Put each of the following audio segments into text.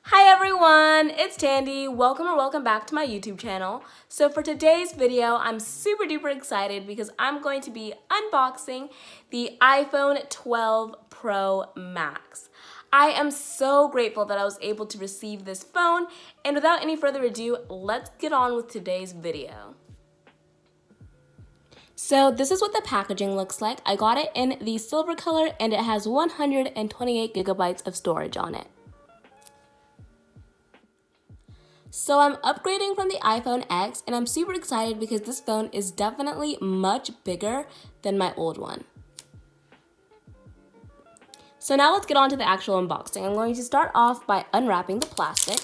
Hi everyone, it's Tandy. Welcome or welcome back to my YouTube channel. So for today's video, I'm super duper excited because I'm going to be unboxing the iPhone 12 Pro Max. I am so grateful that I was able to receive this phone, and without any further ado, let's get on with today's video. So this is what the packaging looks like. I got it in the silver color and it has 128 gigabytes of storage on it. So I'm upgrading from the iPhone X and I'm super excited because this phone is definitely much bigger than my old one. So now let's get on to the actual unboxing. I'm going to start off by unwrapping the plastic.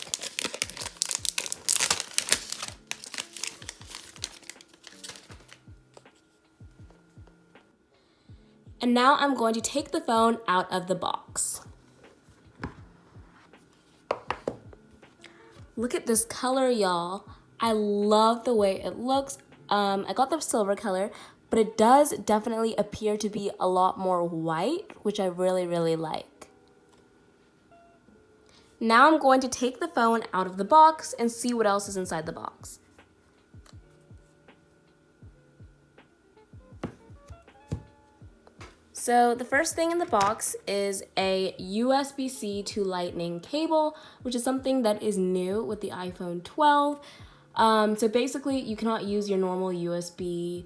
And now I'm going to take the phone out of the box. Look at this color, y'all. I love the way it looks. I got the silver color, but it does definitely appear to be a lot more white, which I really like. Now I'm going to take the phone out of the box and see what else is inside the box. So the first thing in the box is a USB-C to Lightning cable, which is something that is new with the iPhone 12. So basically you cannot use your normal USB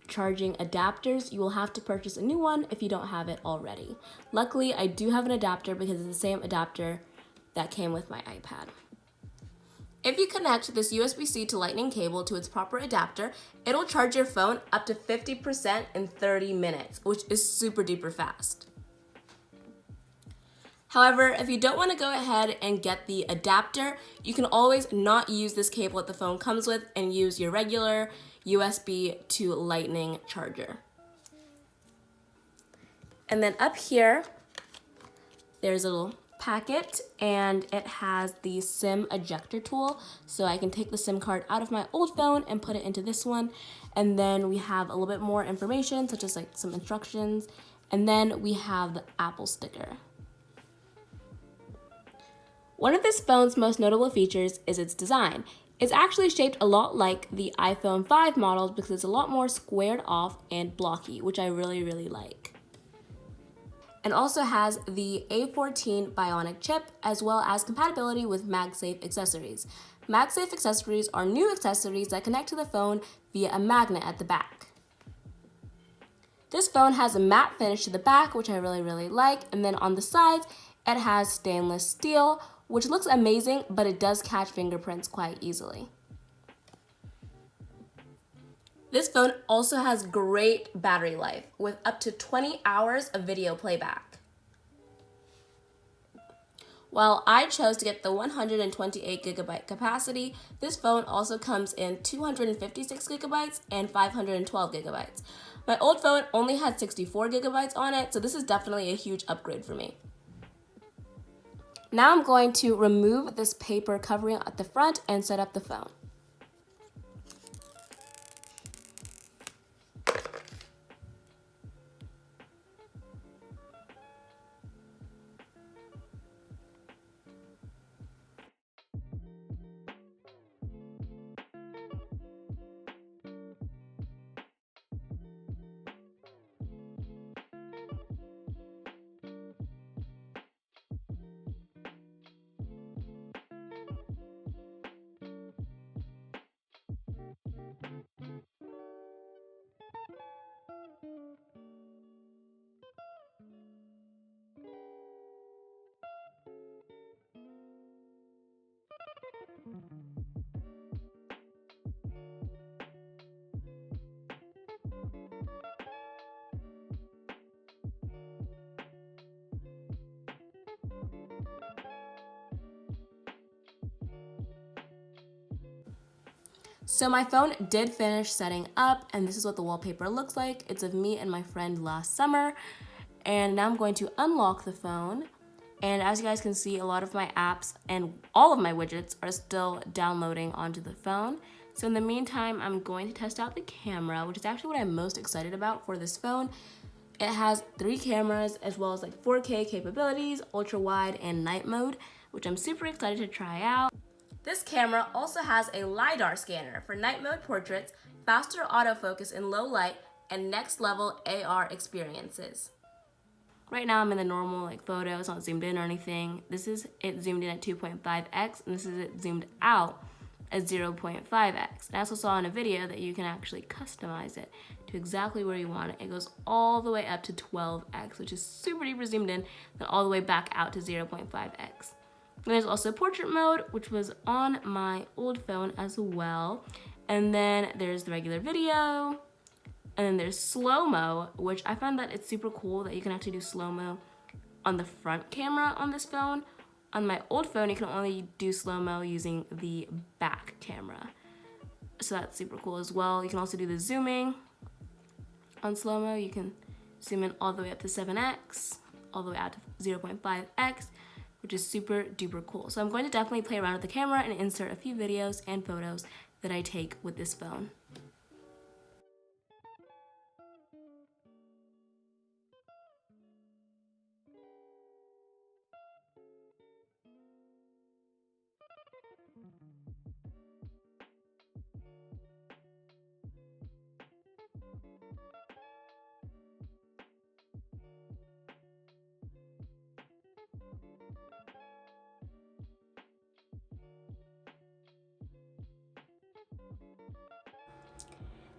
charging adapters. You will have to purchase a new one if you don't have it already. Luckily, I do have an adapter because it's the same adapter that came with my iPad. If you connect this USB-C to Lightning cable to its proper adapter, it'll charge your phone up to 50% in 30 minutes, which is super duper fast. However, if you don't want to go ahead and get the adapter, you can always not use this cable that the phone comes with and use your regular USB to Lightning charger. And then up here, there's a little packet and it has the SIM ejector tool, so I can take the SIM card out of my old phone and put it into this one. And then we have a little bit more information, such as like some instructions, and then we have the Apple sticker. One of this phone's most notable features is its design. It's actually shaped a lot like the iPhone 5 models because it's a lot more squared off and blocky, which I really like. And also has the A14 Bionic chip, as well as compatibility with MagSafe accessories. MagSafe accessories are new accessories that connect to the phone via a magnet at the back. This phone has a matte finish to the back, which I really like, and then on the sides, it has stainless steel, which looks amazing, but it does catch fingerprints quite easily. This phone also has great battery life with up to 20 hours of video playback. While I chose to get the 128 gigabyte capacity, this phone also comes in 256 gigabytes and 512 gigabytes. My old phone only had 64 gigabytes on it, so this is definitely a huge upgrade for me. Now I'm going to remove this paper covering at the front and set up the phone. So my phone did finish setting up, and this is what the wallpaper looks like. It's of me and my friend last summer. And now I'm going to unlock the phone. And as you guys can see, a lot of my apps and all of my widgets are still downloading onto the phone. So in the meantime, I'm going to test out the camera, which is actually what I'm most excited about for this phone. It has 3 cameras as well as like 4K capabilities, ultra wide and night mode, which I'm super excited to try out. This camera also has a LiDAR scanner for night mode portraits, faster autofocus in low light, and next level AR experiences. Right now I'm in the normal photo, it's not zoomed in or anything. This is it zoomed in at 2.5x, and this is it zoomed out at 0.5x. I also saw in a video that you can actually customize it to exactly where you want it. It goes all the way up to 12x, which is super duper zoomed in, then all the way back out to 0.5x. There's also portrait mode, which was on my old phone as well. And then there's the regular video. And then there's slow-mo, which I find that it's super cool that you can actually do slow-mo on the front camera on this phone. On my old phone, you can only do slow-mo using the back camera. So that's super cool as well. You can also do the zooming on slow-mo. You can zoom in all the way up to 7x, all the way out to 0.5x, which is super duper cool. So I'm going to definitely play around with the camera and insert a few videos and photos that I take with this phone.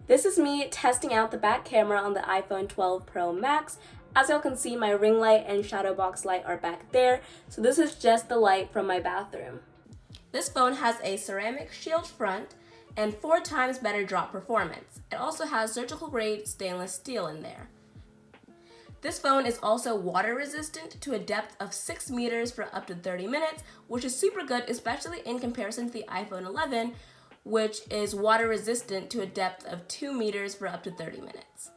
This is me testing out the back camera on the iPhone 12 Pro Max. As y'all can see, my ring light and shadow box light are back there, so this is just the light from my bathroom. This phone has a ceramic shield front and 4 times better drop performance. It also has surgical grade stainless steel in there. This phone is also water resistant to a depth of 6 meters for up to 30 minutes, which is super good, especially in comparison to the iPhone 11, which is water resistant to a depth of 2 meters for up to 30 minutes.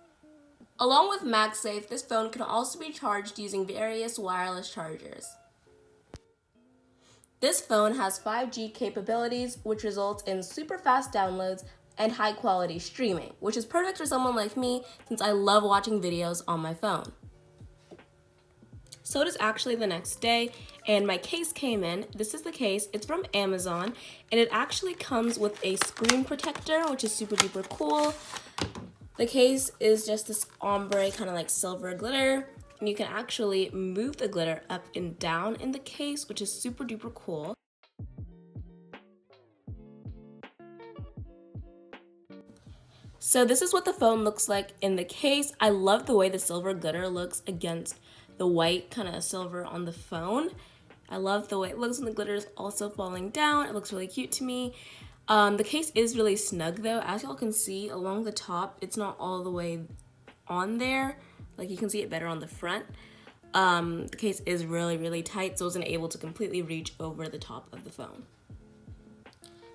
Along with MagSafe, this phone can also be charged using various wireless chargers. This phone has 5G capabilities, which results in super fast downloads and high quality streaming, which is perfect for someone like me since I love watching videos on my phone. So it is actually the next day, and my case came in. This is the case. It's from Amazon, and it actually comes with a screen protector, which is super duper cool. The case is just this ombre kind of like silver glitter, and you can actually move the glitter up and down in the case, which is super duper cool. So this is what the phone looks like in the case. I love the way the silver glitter looks against the white kind of silver on the phone. I love the way it looks when the glitter is also falling down. It looks really cute to me. The case is really snug though. As y'all can see along the top, it's not all the way on there. Like you can see it better on the front. The case is really, really tight, so I wasn't able to completely reach over the top of the phone.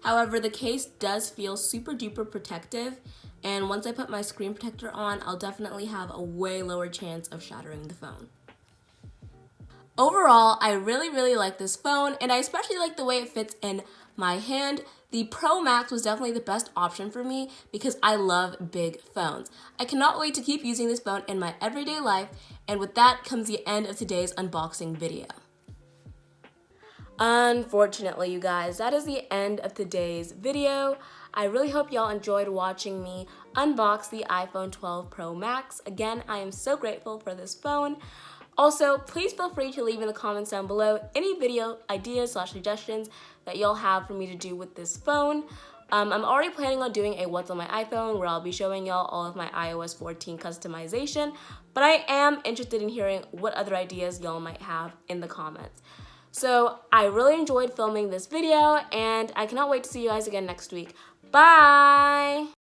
However, the case does feel super duper protective, and once I put my screen protector on, I'll definitely have a way lower chance of shattering the phone. Overall, I really, really like this phone, and I especially like the way it fits in my hand. The Pro Max was definitely the best option for me because I love big phones. I cannot wait to keep using this phone in my everyday life, and with that comes the end of today's unboxing video. Unfortunately, you guys, that is the end of today's video. I really hope y'all enjoyed watching me unbox the iPhone 12 Pro Max. Again, I am so grateful for this phone. Also, please feel free to leave in the comments down below any video ideas / suggestions that y'all have for me to do with this phone. I'm already planning on doing a What's on My iPhone where I'll be showing y'all all of my iOS 14 customization, but I am interested in hearing what other ideas y'all might have in the comments. So I really enjoyed filming this video, and I cannot wait to see you guys again next week. Bye!